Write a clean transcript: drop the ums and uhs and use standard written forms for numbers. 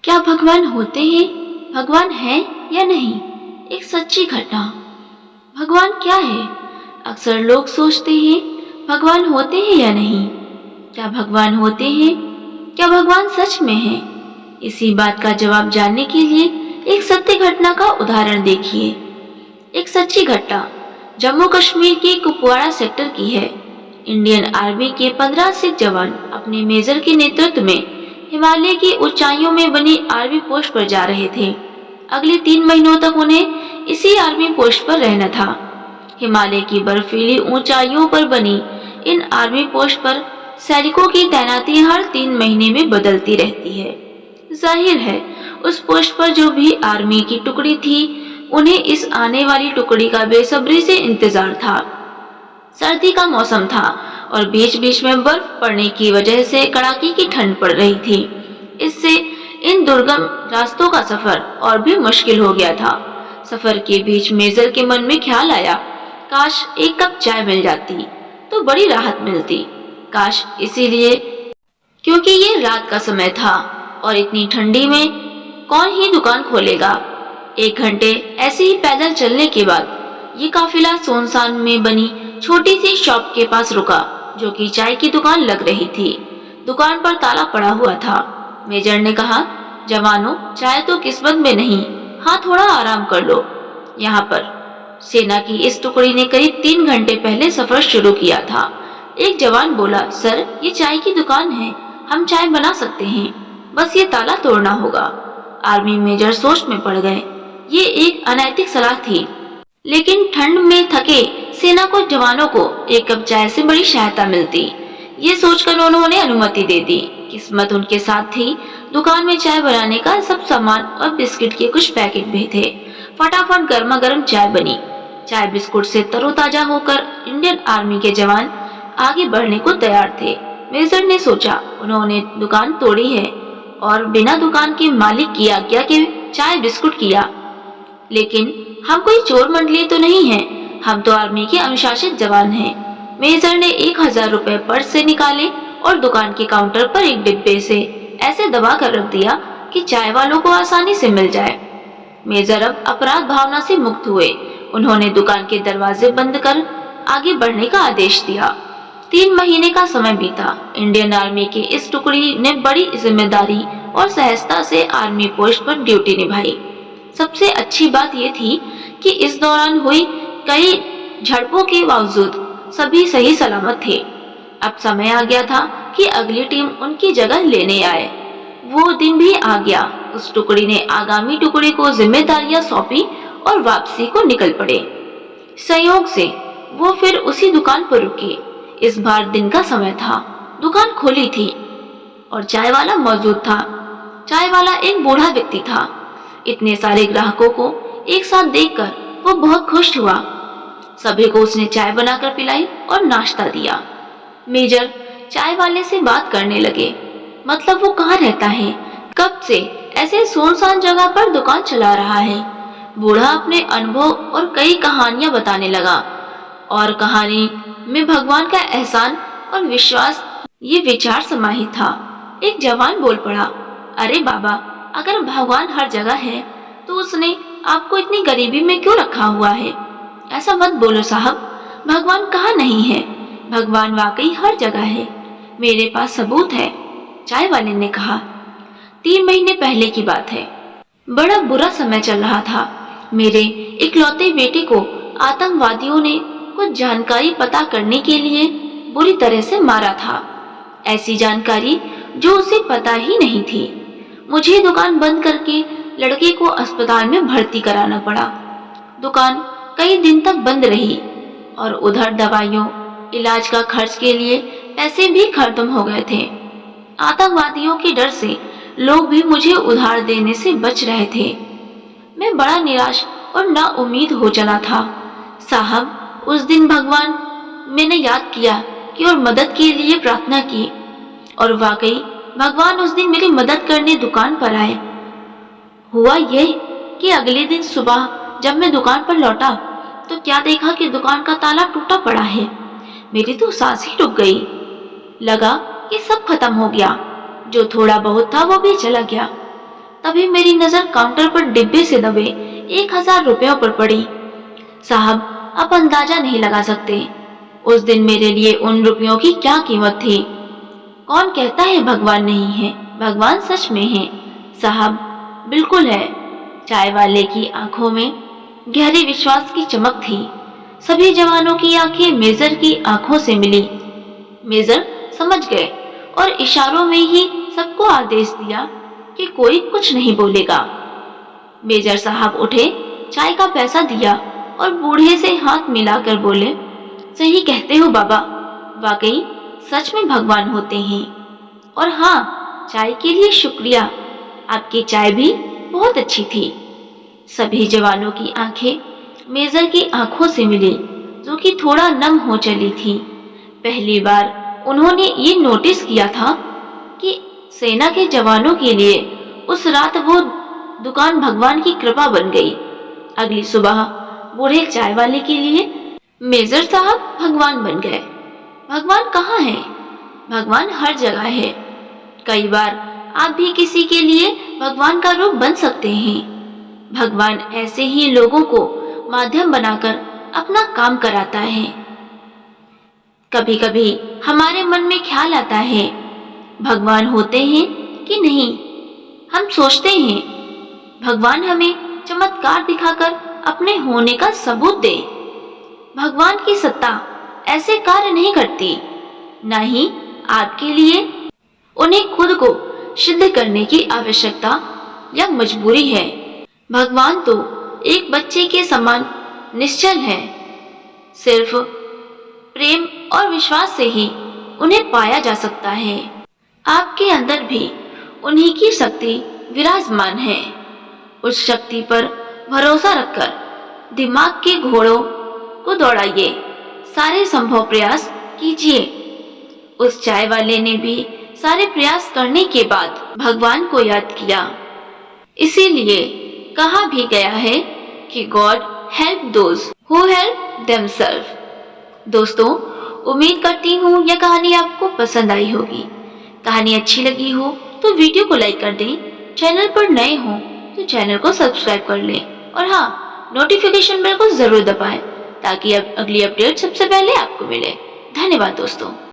क्या भगवान होते हैं? भगवान है या नहीं? एक सच्ची घटना। भगवान क्या है? अक्सर लोग सोचते हैं भगवान होते हैं या नहीं। क्या भगवान होते हैं? क्या भगवान सच में है? इसी बात का जवाब जानने के लिए एक सत्य घटना का उदाहरण देखिए। एक सच्ची घटना जम्मू कश्मीर के कुपवाड़ा सेक्टर की है। इंडियन आर्मी के 15 सिख जवान अपने मेजर के नेतृत्व में हिमालय की ऊंचाइयों में बनी आर्मी पोस्ट पर जा रहे थे। अगले 3 महीनों तक उन्हें इसी आर्मी पोस्ट पर रहना था। हिमालय की बर्फीली ऊंचाइयों पर बनी इन आर्मी पोस्ट पर सैनिकों की तैनाती हर 3 महीने में बदलती रहती है। जाहिर है उस पोस्ट पर जो भी आर्मी की टुकड़ी थी उन्हें इस आने वाली टुकड़ी का बेसब्री से इंतजार था। सर्दी का मौसम था और बीच बीच में बर्फ पड़ने की वजह से कड़ाके की ठंड पड़ रही थी। इससे इन दुर्गम रास्तों का सफर और भी मुश्किल हो गया था। सफर के बीच मेजर के मन में ख्याल आया, काश एक कप चाय मिल जाती तो बड़ी राहत मिलती। काश इसीलिए क्योंकि ये रात का समय था और इतनी ठंडी में कौन ही दुकान खोलेगा। 1 घंटे ऐसे ही पैदल चलने के बाद ये काफिला सुनसान में बनी छोटी सी शॉप के पास रुका, जो कि चाय की दुकान लग रही थी। दुकान पर ताला पड़ा हुआ था। मेजर ने कहा, जवानों, चाय तो किस्मत में नहीं, हाँ थोड़ा आराम कर लो। यहाँ पर सेना की इस टुकड़ी ने करीब 3 घंटे पहले सफर शुरू किया था। एक जवान बोला, सर ये चाय की दुकान है, हम चाय बना सकते हैं, बस ये ताला तोड़ना होगा। आर्मी मेजर सोच में पड़ गए। ये एक अनैतिक सलाह थी, लेकिन ठंड में थके सेना को जवानों को 1 कप चाय से बड़ी सहायता मिलती। ये सोचकर उन्होंने अनुमति दे दी। किस्मत उनके साथ थी। दुकान में चाय बनाने का सब सामान और बिस्किट के कुछ पैकेट भी थे। फटाफट गर्मा गर्म चाय बनी। चाय बिस्कुट से तरोताजा होकर इंडियन आर्मी के जवान आगे बढ़ने को तैयार थे। मेजर ने सोचा, उन्होंने दुकान तोड़ी है और बिना दुकान के मालिक की आज्ञा के चाय बिस्कुट किया, लेकिन हम कोई चोर मंडली तो नहीं है, हम तो आर्मी के अनुशासित जवान हैं। मेजर ने 1000 रुपए पर्स से निकाले और दुकान के काउंटर पर एक डिब्बे से ऐसे दबा कर रख दिया कि चाय वालों को आसानी से मिल जाए। मेजर अब अपराध भावना से मुक्त हुए। उन्होंने दुकान के दरवाजे बंद कर आगे बढ़ने का आदेश दिया। 3 महीने का समय बीता। इंडियन आर्मी की इस टुकड़ी ने बड़ी जिम्मेदारी और सहजता से आर्मी पोस्ट पर ड्यूटी निभाई। सबसे अच्छी बात यह थी कि इस दौरान हुई कई झड़पों के बावजूद सभी सही सलामत थे। अब समय आ गया था कि अगली टीम उनकी जगह लेने आए। वो दिन भी आ गया। उस टुकड़ी ने आगामी टुकड़ी को जिम्मेदारियां सौंपी और वापसी को निकल पड़े। संयोग से वो फिर उसी दुकान पर रुके। इस बार दिन का समय था। दुकान खोली थी और चाय वाला मौजूद था। चाय वाला एक बूढ़ा व्यक्ति था। इतने सारे ग्राहकों को एक साथ देखकर वो बहुत खुश हुआ। सभी को उसने चाय बनाकर पिलाई और नाश्ता दिया। मेजर चाय वाले से बात करने लगे, मतलब वो कहाँ रहता है, कब से ऐसे सुनसान जगह पर दुकान चला रहा है। बूढ़ा अपने अनुभव और कई कहानियां बताने लगा और कहानी में भगवान का एहसान और विश्वास ये विचार समाहित था। एक जवान बोल पड़ा, अरे बाबा, अगर भगवान हर जगह है तो उसने आपको इतनी गरीबी में क्यों रखा हुआ है? ऐसा मत बोलो साहब, भगवान कहाँ नहीं है, भगवान वाकई हर जगह है, मेरे पास सबूत है। चाय वाले ने कहा। 3 महीने पहले की बात है। बड़ा बुरा समय चल रहा था। मेरे इकलौते बेटे को आतंकवादियों ने कुछ जानकारी पता करने के लिए बुरी तरह से मारा था। ऐसी जानकारी जो उसे पता ही नहीं थी। मुझे दुकान बंद करके लड़के को अस्पताल में भर्ती कराना पड़ा। दुकान कई दिन तक बंद रही और उधर दवाइयों, इलाज का खर्च के लिए पैसे भी खत्म हो गए थे। आतंकवादियों के डर से लोग भी मुझे उधार देने से बच रहे थे। मैं बड़ा निराश और नाउम्मीद हो चला था। साहब, उस दिन भगवान मैंने याद किया कि और मदद के लिए प्रार्थना की और वाकई भगवान उस दिन मेरी मदद करने दुकान पर आए। हुआ यह कि अगले दिन सुबह जब मैं दुकान पर लौटा तो क्या देखा कि दुकान का ताला टूटा पड़ा है। मेरी तो सांस ही रुक गई। लगा कि सब खत्म हो गया। जो थोड़ा बहुत था वो भी चला गया। तभी मेरी नजर काउंटर पर डिब्बे से दबे 1000 रुपयों पर पड़ी। साहब, आप अंदाजा नहीं लगा सकते उस दिन मेरे लिए उन रुपयों की क्या कीमत थी। कौन कहता है भगवान नहीं है? भगवान सच में है साहब, बिल्कुल है। चाय वाले की आंखों में गहरे विश्वास की चमक थी। सभी जवानों की आंखें मेजर की आंखों से मिली। मेजर समझ गए और इशारों में ही सबको आदेश दिया कि कोई कुछ नहीं बोलेगा। मेजर साहब उठे, चाय का पैसा दिया और बूढ़े से हाथ मिलाकर बोले, सही कहते हो बाबा, वाकई सच में भगवान होते हैं। और हाँ, चाय के लिए शुक्रिया, आपकी चाय भी बहुत अच्छी थी। सभी जवानों की आंखें मेजर की आंखों से मिली, जो कि थोड़ा नम हो चली थी। पहली बार उन्होंने ये नोटिस किया था कि सेना के जवानों के लिए उस रात वो दुकान भगवान की कृपा बन गई। अगली सुबह बूढ़े चाय वाले के लिए मेजर साहब भगवान बन गए। भगवान कहाँ है? भगवान हर जगह है। कई बार आप भी किसी के लिए भगवान का रूप बन सकते हैं। भगवान ऐसे ही लोगों को माध्यम बनाकर अपना काम कराता है। कभी कभी हमारे मन में ख्याल आता है, भगवान होते हैं कि नहीं। हम सोचते हैं भगवान हमें चमत्कार दिखाकर अपने होने का सबूत दे। भगवान की सत्ता ऐसे कार्य नहीं करती, न ही आपके लिए उन्हें खुद को सिद्ध करने की आवश्यकता या मजबूरी है। भगवान तो एक बच्चे के समान निश्चल है। सिर्फ प्रेम और विश्वास से ही उन्हें पाया जा सकता है। आपके अंदर भी उन्हीं की शक्ति विराजमान है। उस शक्ति पर भरोसा रखकर दिमाग के घोड़ों को दौड़ाइए, सारे संभव प्रयास कीजिए। उस चाय वाले ने भी सारे प्रयास करने के बाद भगवान को याद किया। इसीलिए कहा भी गया है कि God help those who help themselves. दोस्तों, उम्मीद करती हूँ यह कहानी आपको पसंद आई होगी। कहानी अच्छी लगी हो तो वीडियो को लाइक कर दें। चैनल पर नए हो तो चैनल को सब्सक्राइब कर लें और हाँ, नोटिफिकेशन बेल को जरूर दबाएं ताकि अब अगली अपडेट सबसे पहले आपको मिले। धन्यवाद दोस्तों।